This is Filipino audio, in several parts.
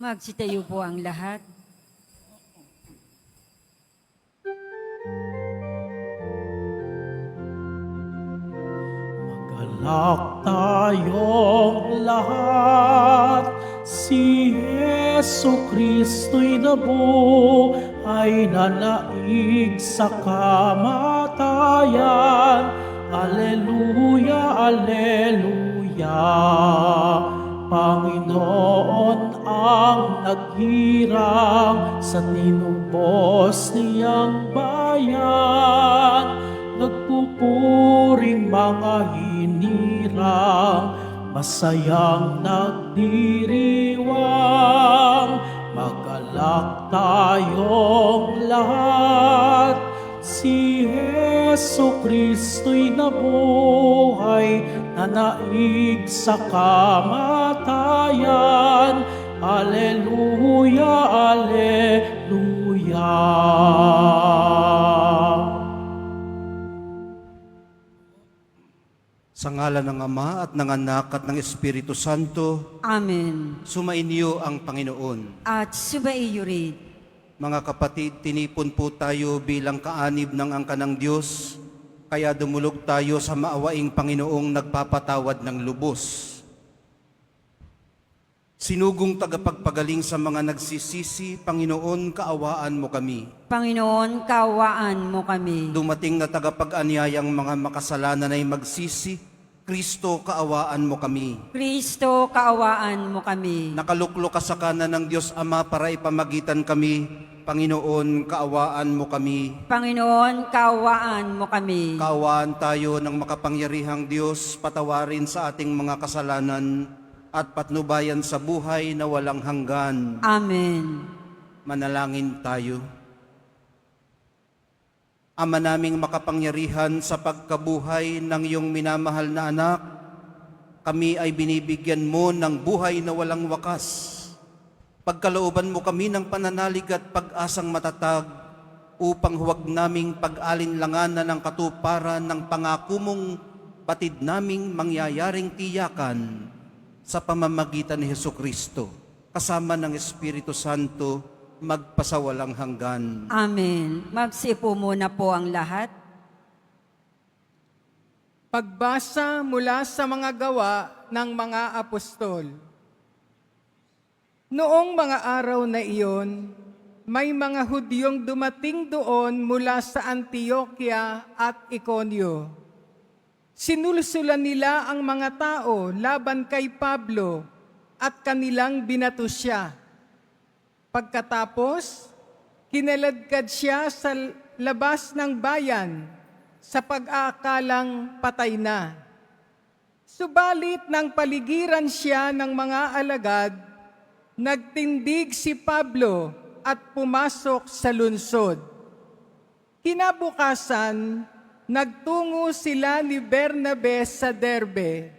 Magsitayo po ang lahat. Magalak tayong lahat, si Jesu Kristo'y nabuhay na naig sa kamatayan. Alleluia, Alleluia. Panginoon ang naghirang sa tinubos niyang bayan. Nagpupuring mga hinirang, masayang nagdiriwang. Magalak tayong lahat, si Jesu Kristo'y nabuhay na naig sa kamatayan. Alleluia, Alleluia. Sa ngalan ng Ama at ng Anak at ng Espiritu Santo, Amen. sumainyo ang Panginoon. At subaiyo rin. Mga kapatid, tinipon po tayo bilang kaanib ng angka ng Diyos, kaya dumulog tayo sa maawaing Panginoong nagpapatawad ng lubos. Sinugong tagapagpagaling sa mga nagsisisi, Panginoon, kaawaan mo kami. Panginoon, kaawaan mo kami. Dumating na tagapag-anyayang mga makasalanan ay magsisi, Kristo, kaawaan mo kami. Kristo, kaawaan mo kami. Nakaluklok ka sa kanan ng Diyos Ama para ipamagitan kami, Panginoon, kaawaan mo kami. Panginoon, kaawaan mo kami. Kaawaan tayo ng makapangyarihang Diyos, patawarin sa ating mga kasalanan at patnubayan sa buhay na walang hanggan. Amen. Manalangin tayo. Ama naming makapangyarihan sa pagkabuhay ng iyong minamahal na anak, kami ay binibigyan mo ng buhay na walang wakas. Pagkalooban mo kami ng pananalig at pag-asang matatag upang huwag naming pag-alinlanganan ng katuparan ng pangako mong batid naming mangyayaring tiyakan sa pamamagitan ni Hesukristo, kasama ng Espiritu Santo, magpasawalang hanggan. Amen. Magsipo muna po ang lahat. Pagbasa mula sa mga gawa ng mga apostol. Noong mga araw na iyon, may mga Hudyong dumating doon mula sa Antioquia at Iconio. Sinulsulan nila ang mga tao laban kay Pablo at kanilang binato siya. Pagkatapos, kinaladkad siya sa labas ng bayan sa pag-aakalang patay na. Subalit nang paligiran siya ng mga alagad, nagtindig si Pablo at pumasok sa lungsod. Kinabukasan, nagtungo sila ni Bernabe sa Derbe.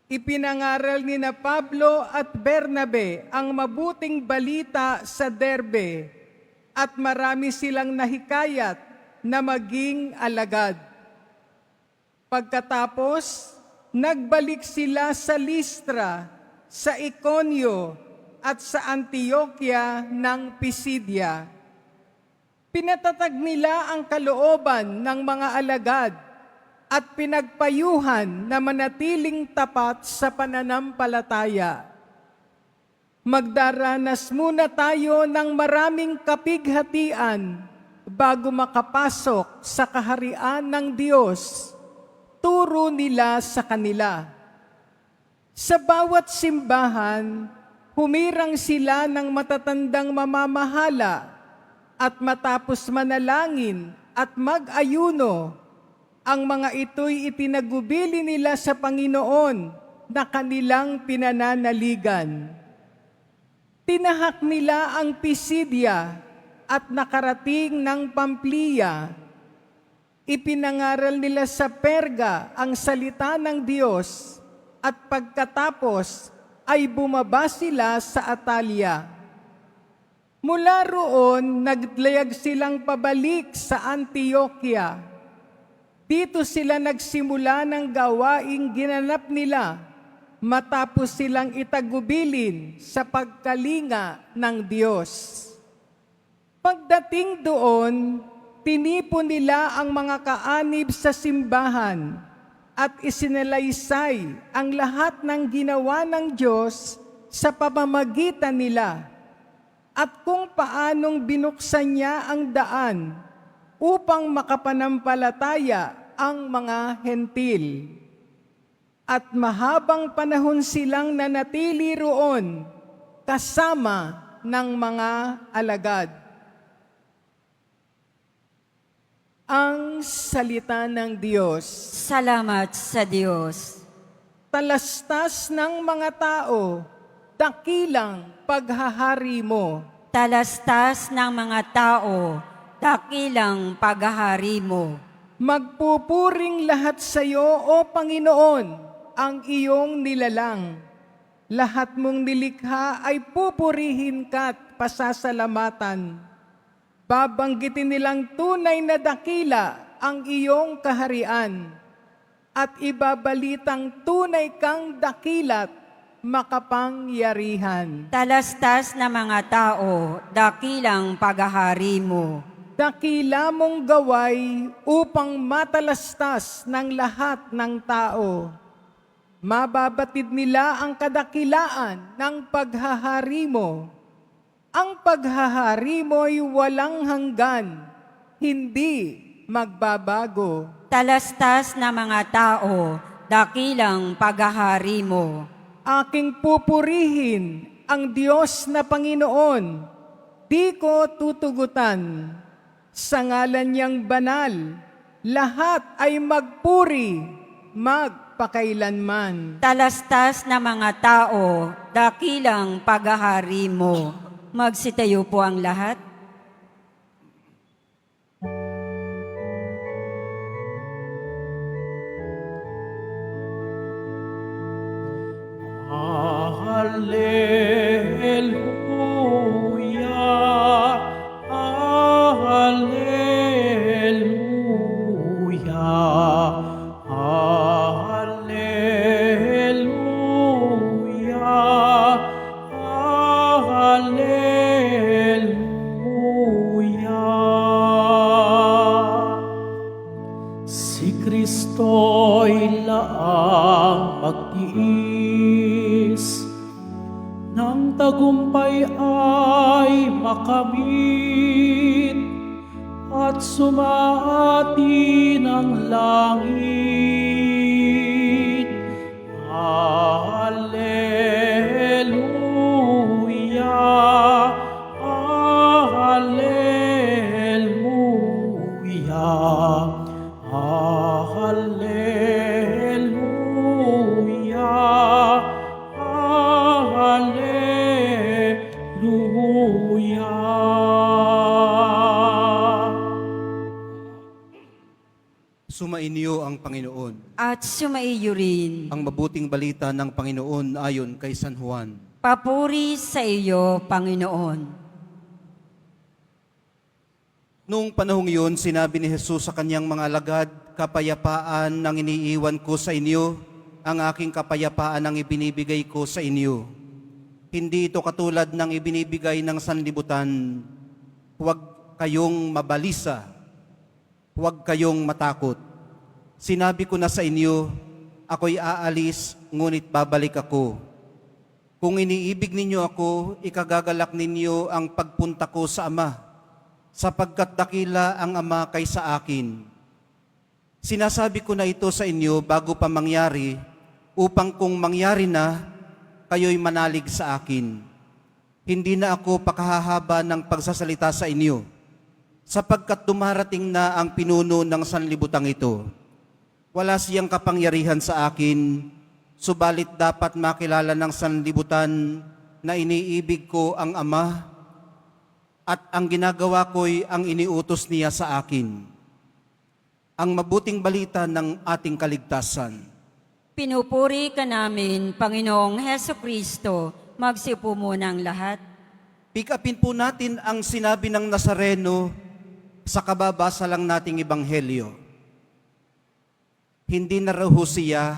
Ipinangaral ni na Pablo at Bernabe ang mabuting balita sa Derbe at marami silang nahikayat na maging alagad. Pagkatapos, nagbalik sila sa Listra, sa Iconio at sa Antioquia ng Pisidia. Pinatatag nila ang kalooban ng mga alagad at pinagpayuhan na manatiling tapat sa pananampalataya. Magdaranas muna tayo ng maraming kapighatian bago makapasok sa kaharian ng Diyos. Turo nila sa kanila. Sa bawat simbahan, humirang sila ng matatandang mamamahala at matapos manalangin at mag-ayuno, ang mga ito'y itinagubili nila sa Panginoon na kanilang pinananaligan. Tinahak nila ang Pisidia at nakarating ng Pamplia. Ipinangaral nila sa Perga ang salita ng Diyos at pagkatapos ay bumaba sila sa Atalia. Mula roon, naglayag silang pabalik sa Antioquia. Dito sila nagsimula ng gawaing ginanap nila matapos silang itagubilin sa pagkalinga ng Diyos. Pagdating doon, tinipon nila ang mga kaanib sa simbahan at isinalaysay ang lahat ng ginawa ng Diyos sa pamamagitan nila at kung paanong binuksan niya ang daan upang makapanampalataya ang mga hentil. At mahabang panahon silang nanatili roon kasama ng mga alagad. Ang salita ng Diyos. Salamat sa Diyos. Talastas ng mga tao, dakilang paghahari mo. Talastas ng mga tao, dakilang paghahari mo. Magpupuring lahat sa iyo, O Panginoon, ang iyong nilalang. Lahat mong nilikha ay pupurihin ka't pasasalamatan. Babanggitin nilang tunay na dakila ang iyong kaharian at ibabalitang tunay kang dakilat makapangyarihan. Talastas na mga tao, dakilang paghahari mo. Dakila mong gaway upang matalastas ng lahat ng tao. Mababatid nila ang kadakilaan ng paghahari mo. Ang paghahari mo'y walang hanggan, hindi magbabago. Talastas na mga tao, dakilang paghahari mo. Aking pupurihin ang Diyos na Panginoon, di ko tutugutan. Sa ngalan niyang banal, lahat ay magpuri, magpakailanman. Talastas na mga tao, dakilang paghahari mo. Magsitayo po ang lahat. Hallelujah, Hallelujah, Hallelujah, Hallelujah. Si Kristo'y laang magtiis, nang tagumpay ay makamit, at sumati ng langit. Hallelujah, Hallelujah, Hallelujah, Hallelujah. Sumainyo ang Panginoon. At sumaiyo rin. Ang mabuting balita ng Panginoon ayon kay San Juan. Papuri sa iyo, Panginoon. Noong panahong yun, sinabi ni Jesus sa kanyang mga alagad, "Kapayapaan ang iniiwan ko sa inyo, ang aking kapayapaan ang ibinibigay ko sa inyo. Hindi ito katulad ng ibinibigay ng sanlibutan. Huwag kayong mabalisa, huwag kayong matakot. Sinabi ko na sa inyo, ako'y aalis, ngunit babalik ako. Kung iniibig ninyo ako, ikagagalak ninyo ang pagpunta ko sa Ama, sapagkat dakila ang Ama kaysa akin. Sinasabi ko na ito sa inyo bago pa mangyari, upang kung mangyari na, kayo'y manalig sa akin. Hindi na ako pakahahaba ng pagsasalita sa inyo, sapagkat dumarating na ang pinuno ng sanlibutang ito. Wala siyang kapangyarihan sa akin, subalit dapat makilala ng sanlibutan na iniibig ko ang Ama, at ang ginagawa ko'y ang iniutos niya sa akin. Ang mabuting balita ng ating kaligtasan. Pinupuri ka namin, Panginoong Heso Kristo. Magsipo muna ang lahat. Pick upin po natin ang sinabi ng Nazareno sa kababasa lang nating ebanghelyo. Hindi na raw ho siya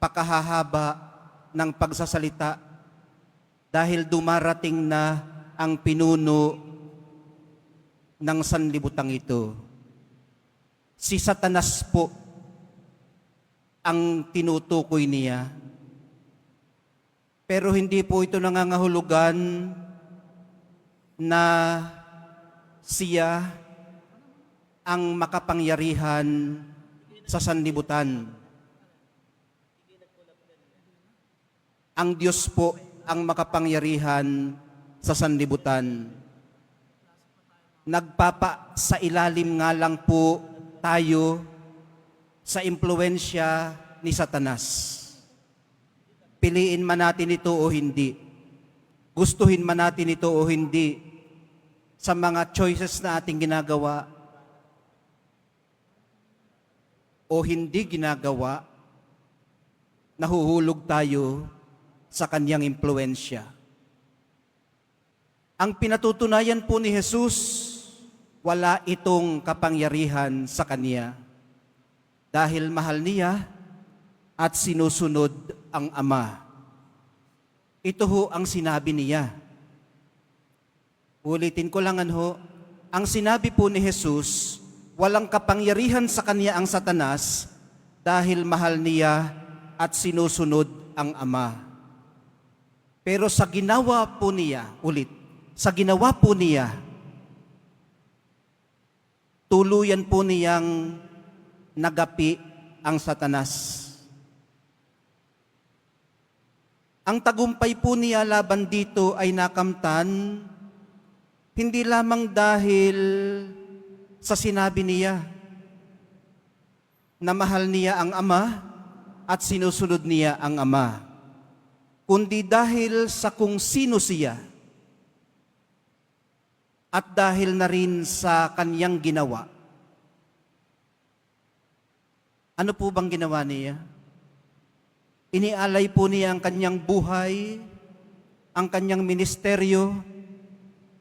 pakahahaba ng pagsasalita dahil dumarating na ang pinuno ng sanlibutan ito. Si Satanas po ang tinutukoy niya. Pero hindi po ito nangangahulugan na siya ang makapangyarihan sa sanlibutan. Ang Diyos po ang makapangyarihan sa sanlibutan. Nagpapa sa ilalim nga lang po tayo sa impluensya ni Satanas. Piliin man natin ito o hindi, gustuhin man natin ito o hindi, sa mga choices na ating ginagawa o hindi ginagawa, nahuhulog tayo sa kanyang impluensya. Ang pinatutunayan po ni Jesus, wala itong kapangyarihan sa kanya dahil mahal niya at sinusunod ang Ama. Ito ho ang sinabi niya. Ulitin ko lang ang sinabi po ni Jesus, walang kapangyarihan sa kanya ang Satanas dahil mahal niya at sinusunod ang Ama. Pero sa ginawa po niya, sa ginawa po niya, tuluyan po niyang nagapi ang Satanas. Ang tagumpay po niya laban dito ay nakamtan, hindi lamang dahil sa sinabi niya na mahal niya ang Ama at sinusunod niya ang Ama, kundi dahil sa kung sino siya at dahil na rin sa kanyang ginawa. Ano po bang ginawa niya? Inialay po niya ang kanyang buhay, ang kanyang ministeryo,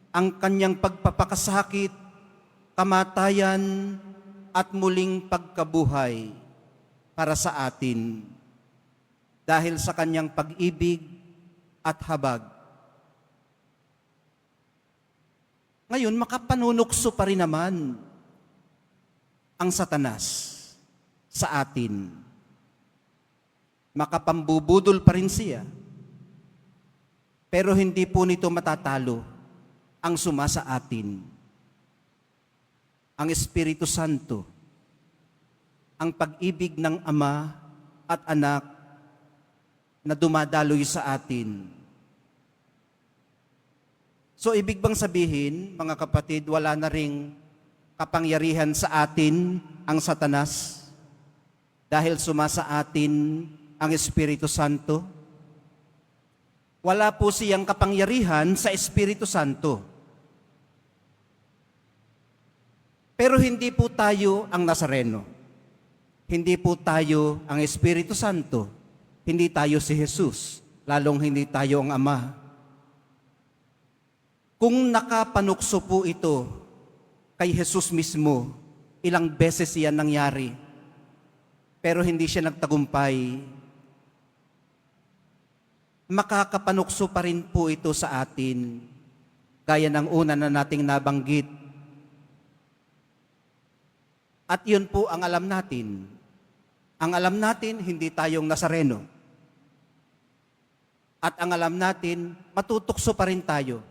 ang kanyang pagpapakasakit, kamatayan, at muling pagkabuhay para sa atin dahil sa kanyang pag-ibig at habag. Ngayon, makapanunukso pa rin naman ang Satanas sa atin. Makapambubudol pa rin siya. Pero hindi po nito matatalo ang suma sa atin. Ang Espiritu Santo, ang pag-ibig ng Ama at Anak na dumadaloy sa atin. So ibig bang sabihin, mga kapatid, wala na ring kapangyarihan sa atin ang Satanas dahil suma sa atin ang Espiritu Santo? Wala po siyang kapangyarihan sa Espiritu Santo. Pero hindi po tayo ang Nazareno. Hindi po tayo ang Espiritu Santo. Hindi tayo si Jesus. Lalong hindi tayo ang Ama. Kung nakapanukso po ito kay Jesus mismo, ilang beses yan nangyari. Pero hindi siya nagtagumpay. Makakapanukso pa rin po ito sa atin, gaya ng una na nating nabanggit. At yun po ang alam natin. Ang alam natin, hindi tayong Nazareno. At ang alam natin, matutukso pa rin tayo.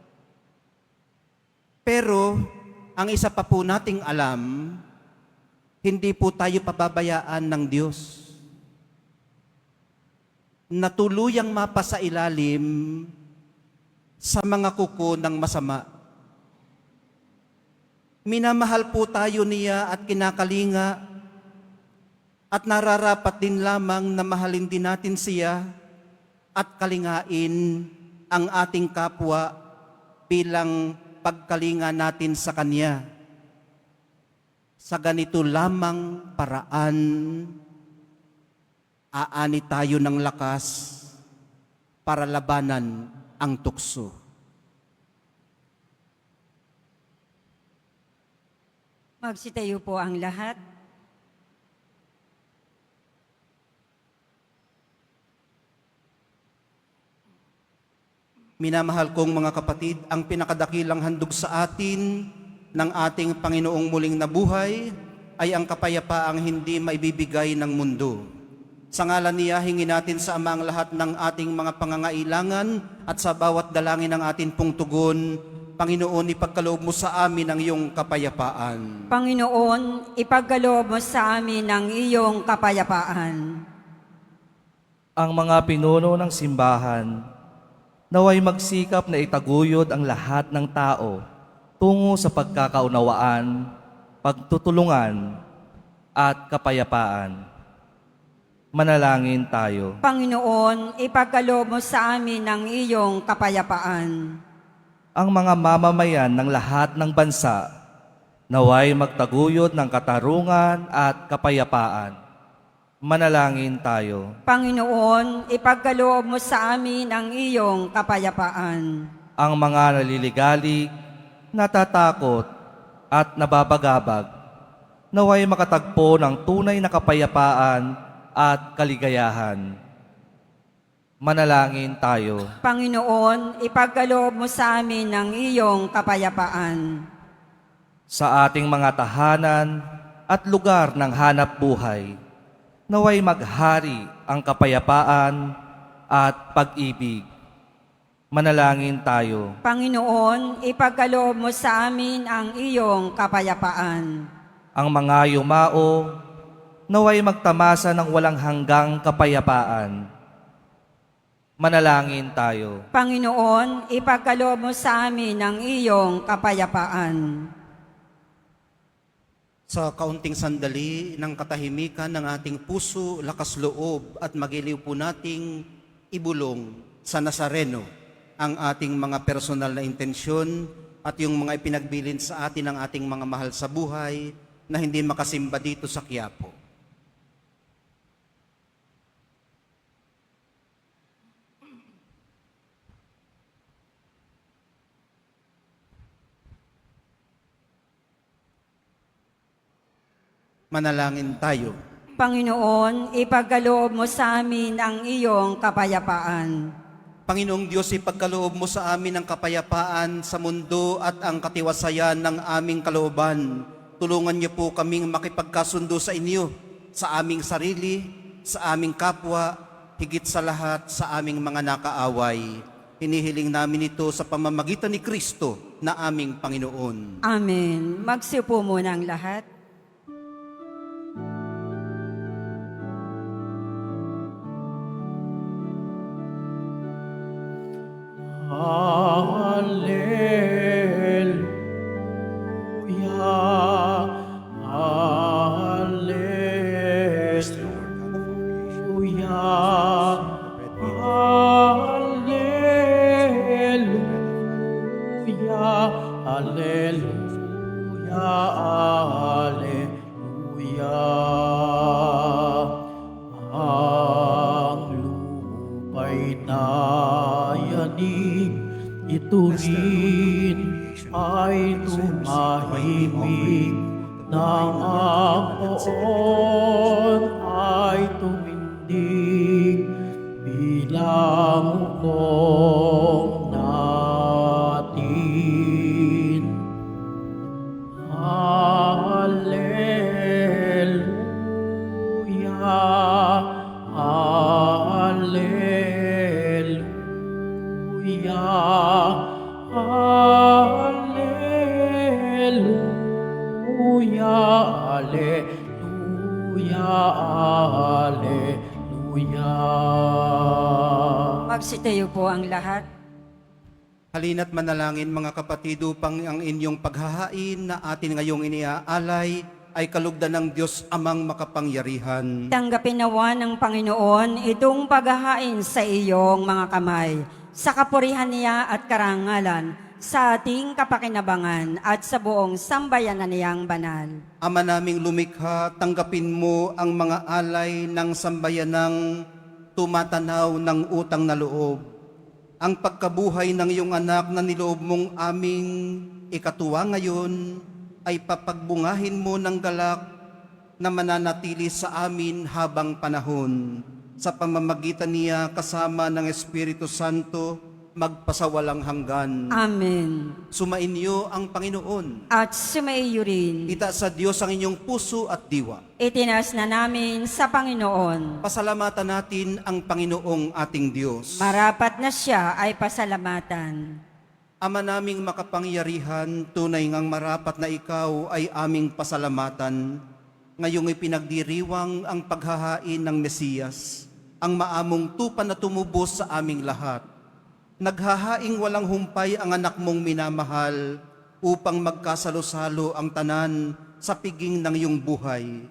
Pero, ang isa pa po nating alam, hindi po tayo pababayaan ng Diyos na tuluyang mapasailalim sa mga kuko ng masama. Minamahal po tayo niya at kinakalinga at nararapat din lamang na mahalin din natin siya at kalingain ang ating kapwa bilang pagkalinga natin sa Kanya. Sa ganito lamang paraan, aani tayo ng lakas para labanan ang tukso. Magsitayo po ang lahat. Minamahal kong mga kapatid, ang pinakadakilang handog sa atin ng ating Panginoong muling nabuhay ay ang kapayapaang hindi maibibigay ng mundo. Sa ngalan niya, hingin natin sa Ama ang lahat ng ating mga pangangailangan at sa bawat dalangin ng atin pong tugon, Panginoon, ipagkaloob mo sa amin ang iyong kapayapaan. Panginoon, ipagkaloob mo sa amin ang iyong kapayapaan. Ang mga pinuno ng simbahan, naway magsikap na itaguyod ang lahat ng tao tungo sa pagkakaunawaan, pagtutulungan, at kapayapaan. Manalangin tayo. Panginoon, ipagkaloob mo sa amin ang iyong kapayapaan. Ang mga mamamayan ng lahat ng bansa, naway magtaguyod ng katarungan at kapayapaan. Manalangin tayo. Panginoon, ipagkaloob mo sa amin ang iyong kapayapaan. Ang mga naliligalig, natatakot, at nababagabag, naway makatagpo ng tunay na kapayapaan at kaligayahan. Manalangin tayo. Panginoon, ipagkaloob mo sa amin ang iyong kapayapaan. Sa ating mga tahanan at lugar ng hanap buhay, naway maghari ang kapayapaan at pag-ibig. Manalangin tayo. Panginoon, ipagkaloob mo sa amin ang iyong kapayapaan. Ang mga yumao, naway magtamasa ng walang hanggang kapayapaan. Manalangin tayo. Panginoon, ipagkaloob mo sa amin ang iyong kapayapaan. Sa kaunting sandali ng katahimikan ng ating puso, lakas loob at magiliw po nating ibulong sa Nazareno ang ating mga personal na intensyon at yung mga ipinagbilin sa atin ng ating mga mahal sa buhay na hindi makasimba dito sa Quiapo. Manalangin tayo. Panginoon, ipagkaloob mo sa amin ang iyong kapayapaan. Panginoong Diyos, ipagkaloob mo sa amin ang kapayapaan sa mundo at ang katiwasayan ng aming kalooban. Tulungan niyo po kaming makipagkasundo sa inyo, sa aming sarili, sa aming kapwa, higit sa lahat sa aming mga nakaaway. Hinihiling namin ito sa pamamagitan ni Kristo na aming Panginoon. Amen. Magsiupo muna ang lahat. Ito rin ay tumahimik nang ang poon ay tumindig bilang hukom natin. Hallelujah, Hallelujah. Alleluia, alleluia, alleluia. Magsitayo po ang lahat. Halina't manalangin mga kapatid upang ang inyong paghahain na atin ngayong iniaalay ay kalugdan ng Diyos Amang makapangyarihan. Tanggapin nawa ng Panginoon itong paghahain sa iyong mga kamay, sa kapurihan niya at karangalan, sa ating kapakinabangan at sa buong sambayanan niyang banal. Ama naming lumikha, tanggapin mo ang mga alay ng sambayanang tumatanaw ng utang na loob. Ang pagkabuhay ng iyong anak na niloob mong aming ikatuwa ngayon ay papagbungahin mo ng galak na mananatili sa amin habang panahon. Sa pamamagitan niya kasama ng Espiritu Santo, magpasawalang hanggan. Amen. Sumainyo ang Panginoon. At sumaiyo rin. Itaas sa Diyos ang inyong puso at diwa. Itinas na namin sa Panginoon. Pasalamatan natin ang Panginoong ating Diyos. Marapat na siya ay pasalamatan. Ama naming makapangyarihan, tunay ngang marapat na ikaw ay aming pasalamatan. Ngayong ipinagdiriwang ang paghahain ng Mesiyas, ang maamong tupa na tumubos sa aming lahat. Naghahaing walang humpay ang anak mong minamahal upang magkasalo-salo ang tanan sa piging ng iyong buhay.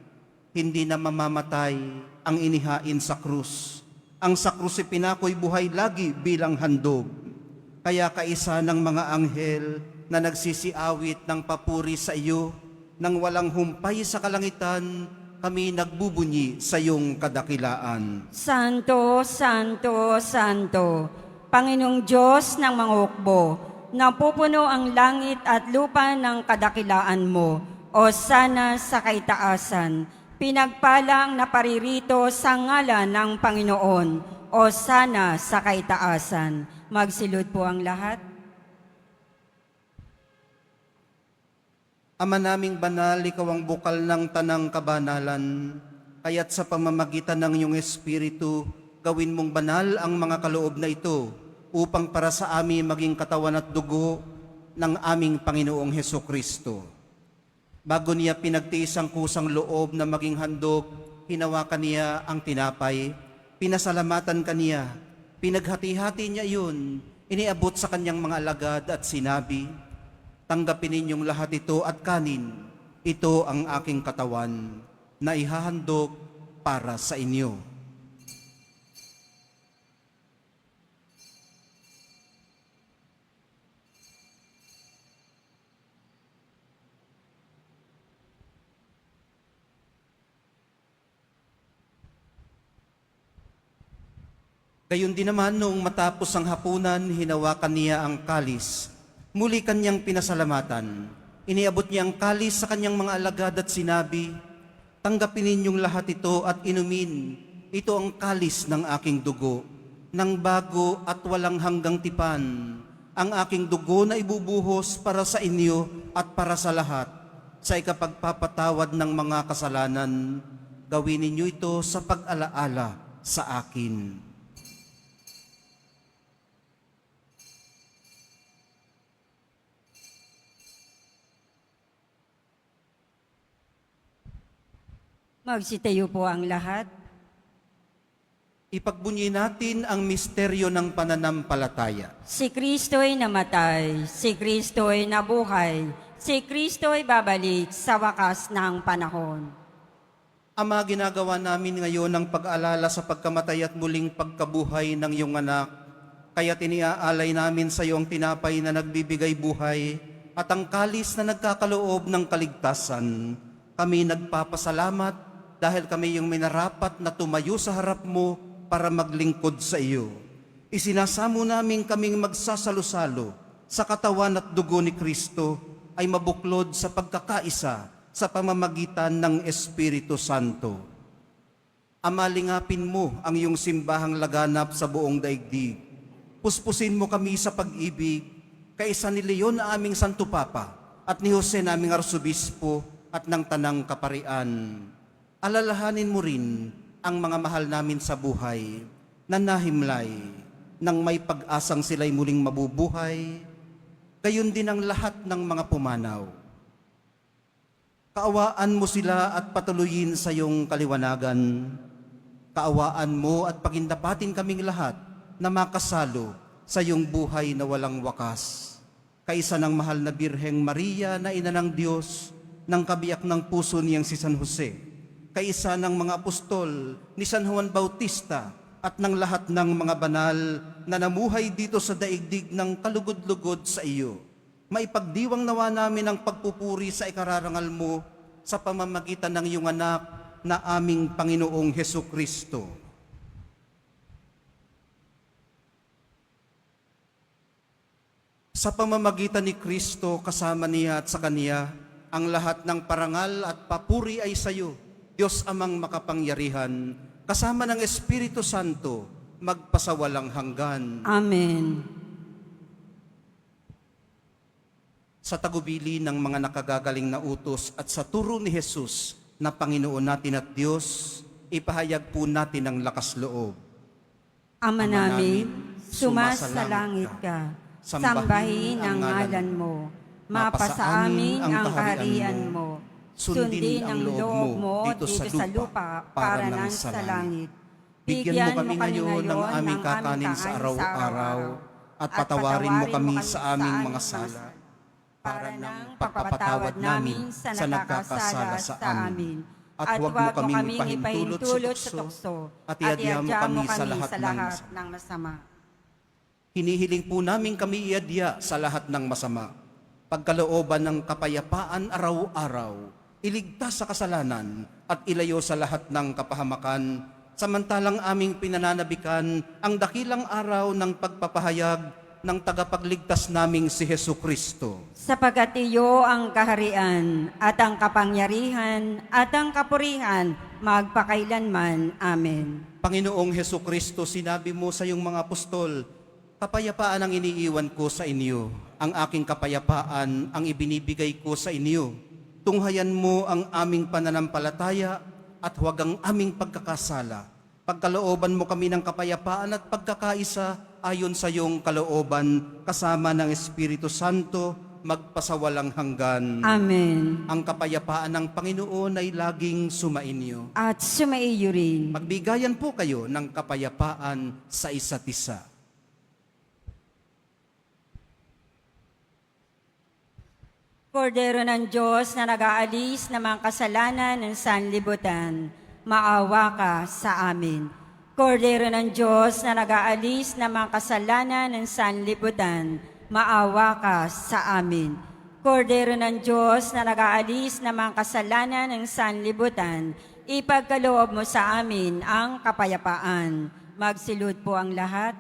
Hindi na mamamatay ang inihain sa krus. Ang sa krus ipinako'y buhay lagi bilang handog. Kaya kaisa ng mga anghel na nagsisiawit ng papuri sa iyo, nang walang humpay sa kalangitan, kami nagbubunyi sa iyong kadakilaan. Santo, Santo, Santo, Panginoong Diyos ng mga hukbo, napupuno ang langit at lupa ng kadakilaan mo, o sana sa kaitaasan. Pinagpalang na paririto sa ngalan ng Panginoon, o sana sa kaitaasan. Magsilod po ang lahat. Ama naming banal, ikaw ang bukal ng tanang kabanalan, kaya't sa pamamagitan ng iyong Espiritu, gawin mong banal ang mga kaloob na ito, upang para sa amin maging katawan at dugo ng aming Panginoong Hesukristo. Bago niya pinagtiis ang kusang loob na maging handog, hinawakan niya ang tinapay, pinasalamatan kaniya, pinaghati-hati niya yun, iniabot sa kanyang mga alagad at sinabi, tanggapin ninyong lahat ito at kanin, ito ang aking katawan na ihahandog para sa inyo. Gayon din naman noong matapos ang hapunan, hinawakan niya ang kalis. Muli kanyang pinasalamatan. Iniabot niya ang kalis sa kanyang mga alagad at sinabi, tanggapin ninyong lahat ito at inumin. Ito ang kalis ng aking dugo, ng bago at walang hanggang tipan. Ang aking dugo na ibubuhos para sa inyo at para sa lahat, sa ikapagpapatawad ng mga kasalanan. Gawin ninyo ito sa pag-alaala sa akin. Magsitayo po ang lahat. Ipagbunyi natin ang misteryo ng pananampalataya. Si Kristo'y namatay, si Kristo'y nabuhay, si Kristo'y babalik sa wakas ng panahon. Ama, ginagawa namin ngayon ang pag-alala sa pagkamatay at muling pagkabuhay ng iyong anak. Kaya tiniaalay namin sa iyo ang tinapay na nagbibigay buhay at ang kalis na nagkakaloob ng kaligtasan. Kami nagpapasalamat dahil kami yung minarapat na tumayo sa harap mo para maglingkod sa iyo. Isinasamo namin kaming magsasalo-salo sa katawan at dugo ni Kristo ay mabuklod sa pagkakaisa sa pamamagitan ng Espiritu Santo. Ama, lingapin mo ang iyong simbahang laganap sa buong daigdig. Puspusin mo kami sa pag-ibig, kaisa ni Leon na aming Santo Papa at ni Jose na aming Arsobispo at ng Tanang Kaparian. Alalahanin mo rin ang mga mahal namin sa buhay na nahimlay nang may pag-asang sila'y muling mabubuhay, gayon din ang lahat ng mga pumanaw. Kaawaan mo sila at patuloyin sa iyong kaliwanagan. Kaawaan mo at pagindapatin kaming lahat na makasalo sa iyong buhay na walang wakas. Kaisa ng mahal na Birheng Maria na ina ng Diyos, ng kabiyak ng puso niyang si San Jose, kaisa ng mga apostol ni San Juan Bautista at ng lahat ng mga banal na namuhay dito sa daigdig ng kalugod-lugod sa iyo. Maipagdiwang nawa namin ang pagpupuri sa ikararangal mo sa pamamagitan ng iyong anak na aming Panginoong Hesukristo. Sa pamamagitan ni Kristo, kasama niya at sa Kaniya, ang lahat ng parangal at papuri ay sa iyo, Diyos Amang makapangyarihan, kasama ng Espiritu Santo, magpasawalang hanggan. Amen. sa tagubili ng mga nakagagaling na utos at sa turo ni Jesus na Panginoon natin at Diyos, ipahayag po natin ang lakas loob. Ama namin, sumasalangit sumasalangit ka. Sambahin ang ngalan mo. Mapasa amin ang kaharian mo. Sundin ang loob mo dito sa lupa para nang sa langit. Bigyan mo kami ngayon ng aming kakanin sa araw-araw at patawarin mo kami sa aming mga sala para ng pagpapatawad namin sa nagkakasala sa amin. At huwag mo kaming ipahintulot sa tukso at iadya mo kami sa lahat ng masama. Hinihiling po namin kami iadya sa lahat ng masama. Pagkalooban ng kapayapaan araw-araw, iligtas sa kasalanan at ilayo sa lahat ng kapahamakan, samantalang aming pinananabikan ang dakilang araw ng pagpapahayag ng tagapagligtas naming si Hesu Kristo. Sapagat iyo ang kaharian at ang kapangyarihan at ang kapurihan magpakailanman. Amen. Panginoong Hesu Kristo, sinabi mo sa iyong mga apostol, kapayapaan ang iniiwan ko sa inyo, ang aking kapayapaan ang ibinibigay ko sa inyo. Tunghayan mo ang aming pananampalataya at huwag ang aming pagkakasala. Pagkalooban mo kami ng kapayapaan at pagkakaisa ayon sa iyong kalooban kasama ng Espiritu Santo magpasawalang hanggan. Amen. Ang kapayapaan ng Panginoon ay laging sumainyo. At sumaiyo rin. Magbigayan po kayo ng kapayapaan sa isa't isa. Kordero ng Diyos na nag-aalis ng mga kasalanan ng sanlibutan, maawa ka sa amin. Kordero ng Diyos na nag-aalis ng mga kasalanan ng sanlibutan, maawa ka sa amin. Kordero ng Diyos na nag-aalis ng mga kasalanan ng sanlibutan, ipagkaloob mo sa amin ang kapayapaan. Magsilud po ang lahat.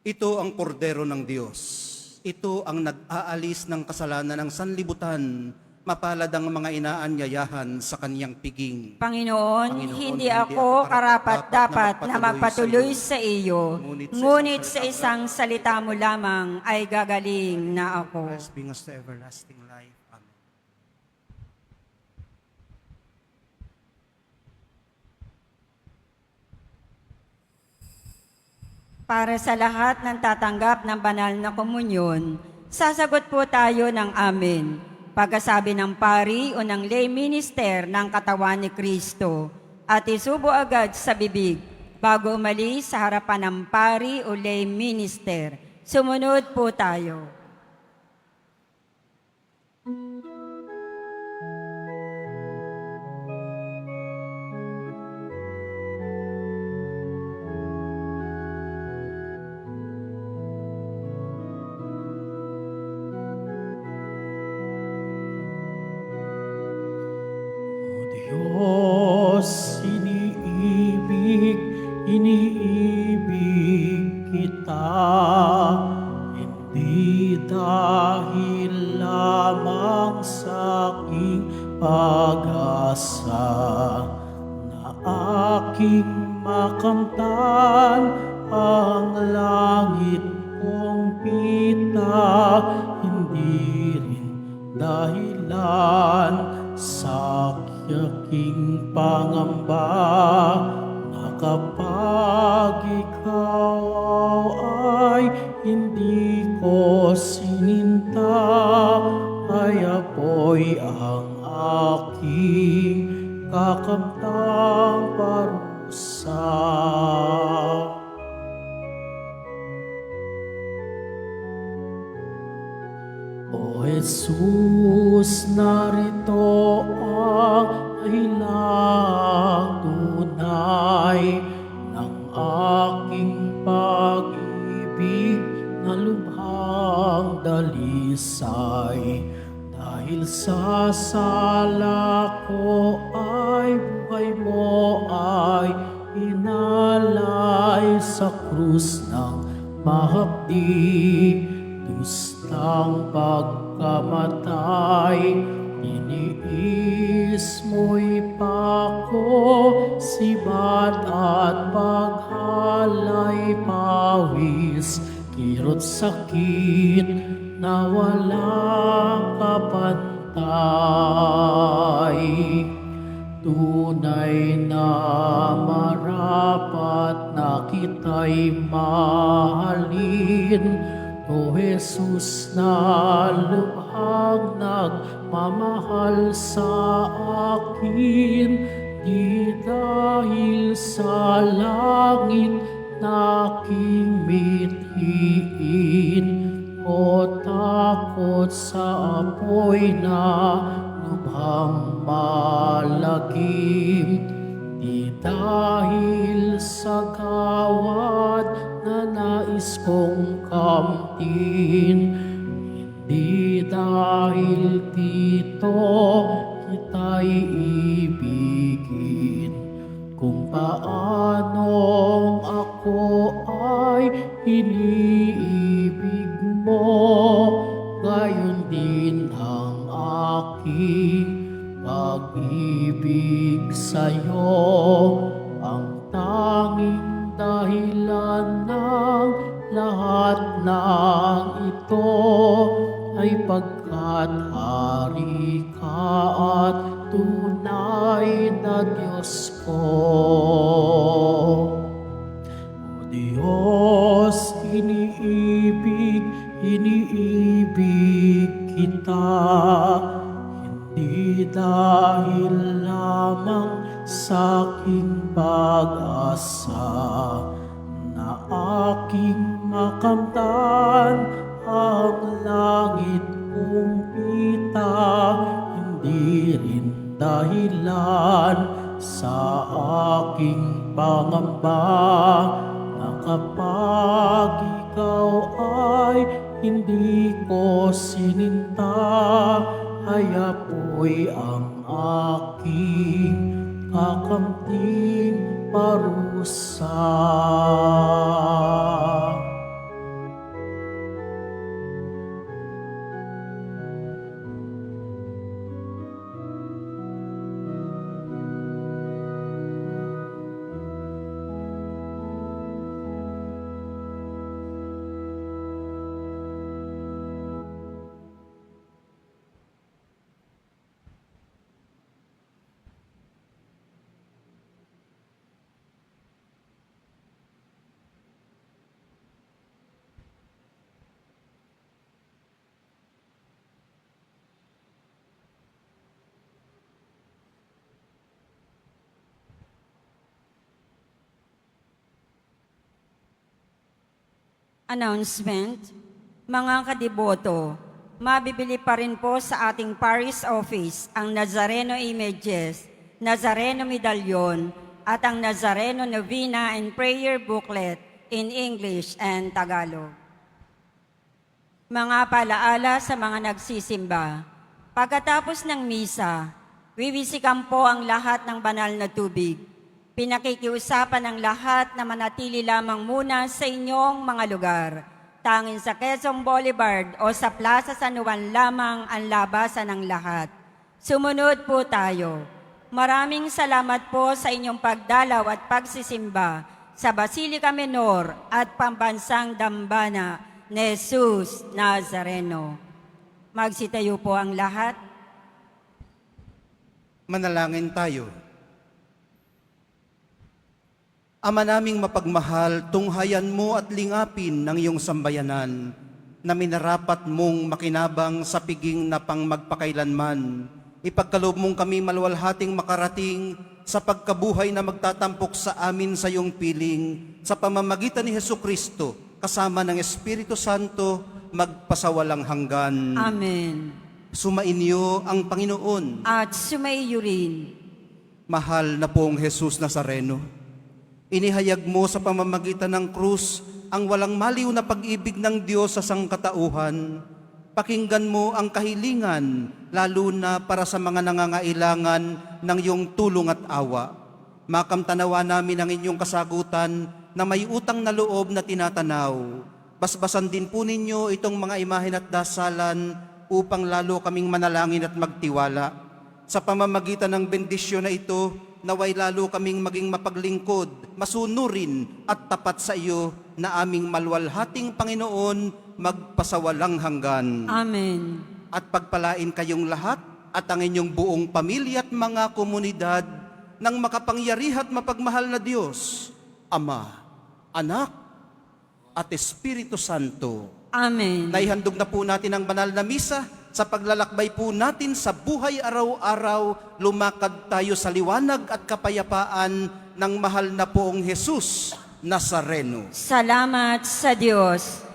Ito ang kordero ng Diyos. Ito ang nag-aalis ng kasalanan ng sanlibutan. Mapalad ang mga inaanyayahan sa kaniyang piging. Panginoon, hindi ako karapat-dapat na magpatuloy sa iyo, ngunit sa isang salita mo lamang ay gagaling na ako. Blessed bring us to everlasting life. Amen. Para sa lahat ng tatanggap ng banal na komunyon, sasagot po tayo ng amen. Pagkasabi ng pari o ng lay minister ng katawan ni Kristo at isubo agad sa bibig bago umalis sa harapan ng pari o lay minister. Sumunod po tayo. Diyos, iniibig kita, hindi dahil lamang sa aking pag-asa, na aking makamtan ang langit kong pita, hindi rin dahilan sa aking pangamba na kapag ikaw ay hindi ko sininta, ay apoy ang aking kakamtang parusa. O Jesus, narito ang dahilang tunay ng aking pag-ibig na lubhang dalisay. Dahil sa sala ko ay buhay mo ay inalay sa krus ng mahapdi. Dustang pagkamatay, iniis mo'y pako, sibat at paghalay pawis, kirot sakit na walang kapantay. Tunay na marapat na kita'y mahalin, O Jesus na lubhang nagmamahal sa akin, di dahil sa langit na aking mithiin, o takot sa apoy na lubhang malagim, di dahil sa gawad na nais kong kamtin, hindi dahil dito kita'y ibigin. Kung paanong ako ay iniibig mo, gayon din ang aking pag-ibig sa'yo. Ang tanging dahilan ng lahat ng ito ay pagkat hari ka at tunay na Diyos ko. O Diyos, iniibig kita, hindi dahil lamang sa aking pag-asa na aking makamtan ang langit kong pita, hindi rin dahilan sa aking pangamba na kapag ikaw ay hindi ko sininta, ay apoy ang aking kakamting parusa. Announcement, mga kadiboto, mabibili pa rin po sa ating parish office ang Nazareno Images, Nazareno Medallion, at ang Nazareno Novena and Prayer Booklet in English and Tagalog. Mga palaala sa mga nagsisimba, pagkatapos ng misa, wiwisikan po ang lahat ng banal na tubig. Pinakikiusapan ng lahat na manatili lamang muna sa inyong mga lugar. Tanging sa Quezon Boulevard o sa Plaza San Juan lamang ang labasan ng lahat. Sumunod po tayo. Maraming salamat po sa inyong pagdalaw at pagsisimba sa Basilica Menor at Pambansang Dambana ni Jesus Nazareno. Magsitayo po ang lahat. Manalangin tayo. Ama naming mapagmahal, tunghayan mo at lingapin ng iyong sambayanan na minarapat mong makinabang sa piging na pang magpakailanman. Ipagkaloob mong kami maluwalhating makarating sa pagkabuhay na magtatampok sa amin sa iyong piling sa pamamagitan ni Hesukristo kasama ng Espiritu Santo magpasawalang hanggan. Amen. Sumainyo ang Panginoon. At sumaiyo rin. Mahal na pong Jesus Nazareno, inihayag mo sa pamamagitan ng krus ang walang maliw na pag-ibig ng Diyos sa sangkatauhan. Pakinggan mo ang kahilingan, lalo na para sa mga nangangailangan ng iyong tulong at awa. Makamtanawa namin ang inyong kasagutan na may utang na loob na tinatanaw. Basbasan din po ninyo itong mga imahen at dasalan upang lalo kaming manalangin at magtiwala. Sa pamamagitan ng bendisyon na ito, naway lalo kaming maging mapaglingkod, masunurin at tapat sa iyo na aming malwalhating Panginoon magpasawalang hanggan. Amen. At pagpalain kayong lahat at ang inyong buong pamilya at mga komunidad ng makapangyarihan at mapagmahal na Diyos, Ama, Anak, at Espiritu Santo. Amen. Naihandog na po natin ang banal na misa. Sa paglalakbay po natin sa buhay araw-araw, lumakad tayo sa liwanag at kapayapaan ng mahal na poong Jesus Nazareno. Salamat sa Diyos.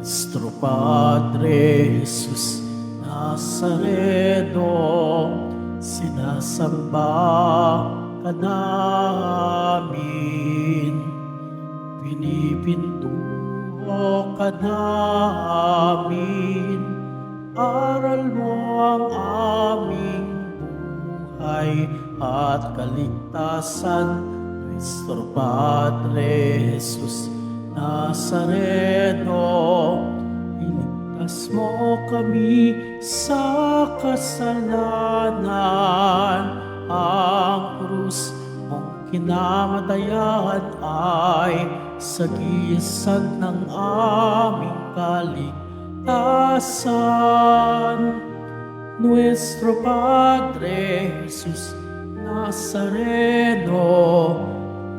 Nuestro Padre Jesus Nazareno, sinasamba ka namin, pinipintuho ka namin, aral mo ang aming buhay at kaligtasan. Nuestro Padre Jesus Nazareno, iligtas mo kami sa kasalanan. Ang krus mong kinamatayan ay sagisag ng aming kaligtasan. Nuestro Padre Jesus Nazareno,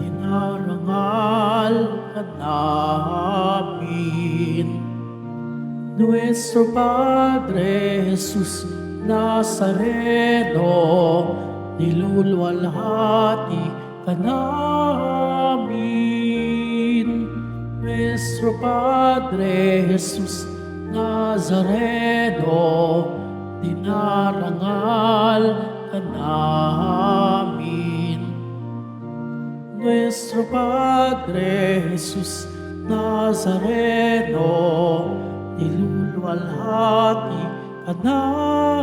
dinarangal ka namin. Nuestro Padre Jesus Nazareno, nilulwalhati ka namin. Nuestro Padre Jesus Nazareno, dinarangal ka namin. Nuestro Padre Jesus Nazareno, nilulwalhati ka namin.